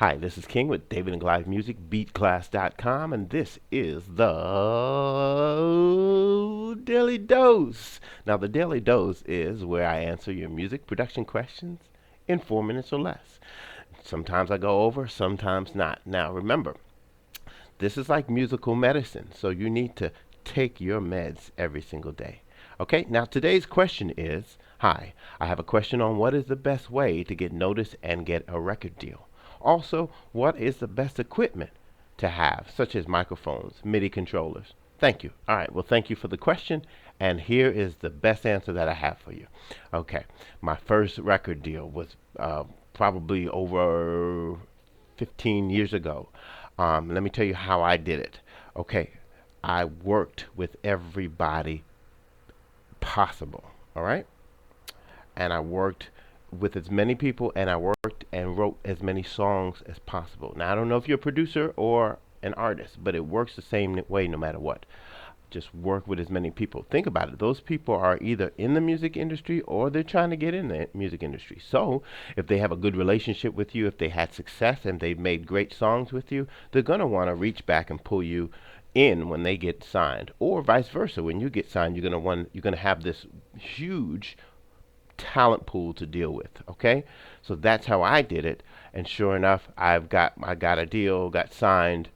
Hi, this is King with David and Goliath Music, BeatClass.com, and this is the Daily Dose. Now, the Daily Dose is where I answer your music production questions in 4 minutes or less. Sometimes I go over, sometimes not. Now, remember, this is like musical medicine, so you need to take your meds every single day. Okay, now today's question is, hi, I have a question on what is the best way to get noticed and get a record deal. Also, what is the best equipment to have, such as microphones, MIDI controllers? Thank you. All right, well, thank you for the question, and here is the best answer that I have for you. Okay, my first record deal was probably over 15 years ago. Let me tell you how I did it. Okay, I worked with everybody possible. All right, and I worked with as many people, and I worked and wrote as many songs as possible. Now I don't know if you're a producer or an artist, but it works the same way no matter what. Just work with as many people. Think about it. Those people are either in the music industry or they're trying to get in the music industry. So if they have a good relationship with you, if they had success and they've made great songs with you, they're going to want to reach back and pull you in when they get signed, or vice versa. When you get signed, you're going to have this huge talent pool to deal with. Okay, so that's how I did it, and sure enough, I got a deal, got signed,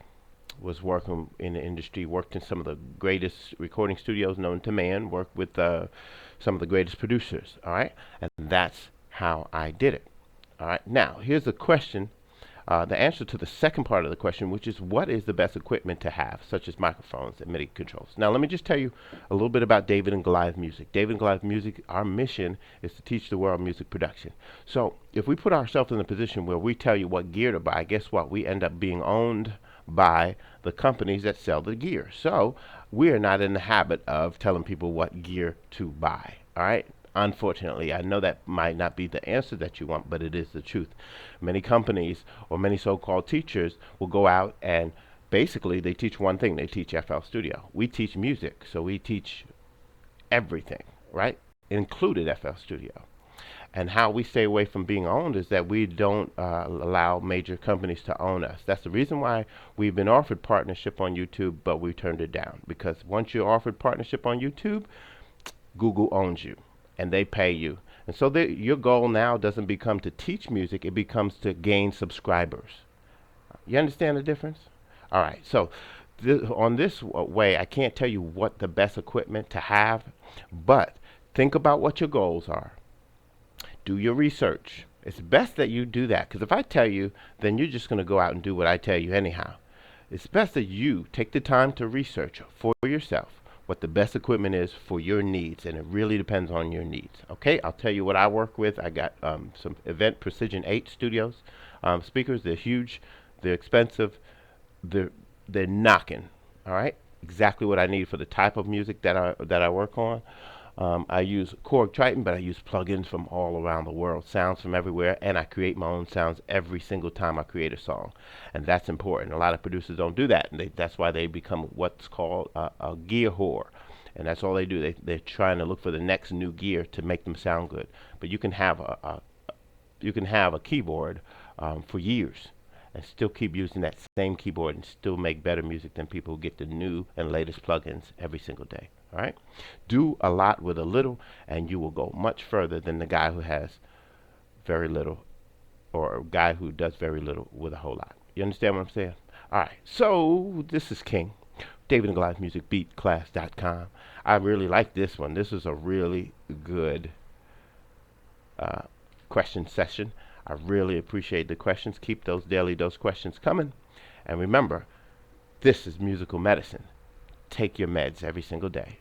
was working in the industry, worked in some of the greatest recording studios known to man, worked with some of the greatest producers. All right, and that's how I did it. All right, now here's the question. The answer to the second part of the question, which is what is the best equipment to have, such as microphones and MIDI controls. Now, let me just tell you a little bit about David and Goliath Music. David and Goliath Music, our mission is to teach the world music production. So, if we put ourselves in a position where we tell you what gear to buy, guess what? We end up being owned by the companies that sell the gear. So, we are not in the habit of telling people what gear to buy. All right? Unfortunately, I know that might not be the answer that you want, but it is the truth. Many companies or many so-called teachers will go out and basically they teach one thing. They teach FL Studio. We teach music, so we teach everything, right? Included FL Studio. And how we stay away from being owned is that we don't allow major companies to own us. That's the reason why we've been offered partnership on YouTube, but we turned it down. Because once you're offered partnership on YouTube, Google owns you and they pay you. And so your goal now doesn't become to teach music, it becomes to gain subscribers. You understand the difference? All right, so on this way, I can't tell you what the best equipment to have, but think about what your goals are. Do your research. It's best that you do that, because if I tell you, then you're just going to go out and do what I tell you anyhow. It's best that you take the time to research for yourself what the best equipment is for your needs, and it really depends on your needs. Okay, I'll tell you what I work with. I got some Event Precision 8 Studios speakers. They're huge, they're expensive, they're knocking. All right, exactly what I need for the type of music that I work on. I use Korg Triton, but I use plugins from all around the world, sounds from everywhere, and I create my own sounds every single time I create a song. And that's important. A lot of producers don't do that, and that's why they become what's called a gear whore. And that's all they do. They're trying to look for the next new gear to make them sound good. But you can have a keyboard for years and still keep using that same keyboard and still make better music than people who get the new and latest plugins every single day. All right? Do a lot with a little, and you will go much further than the guy who has very little, or a guy who does very little with a whole lot. You understand what I'm saying? All right. So this is King, David and Goliath Music, BeatClass.com. I really like this one. This is a really good question session. I really appreciate the questions. Keep those daily dose questions coming. And remember, this is musical medicine. Take your meds every single day.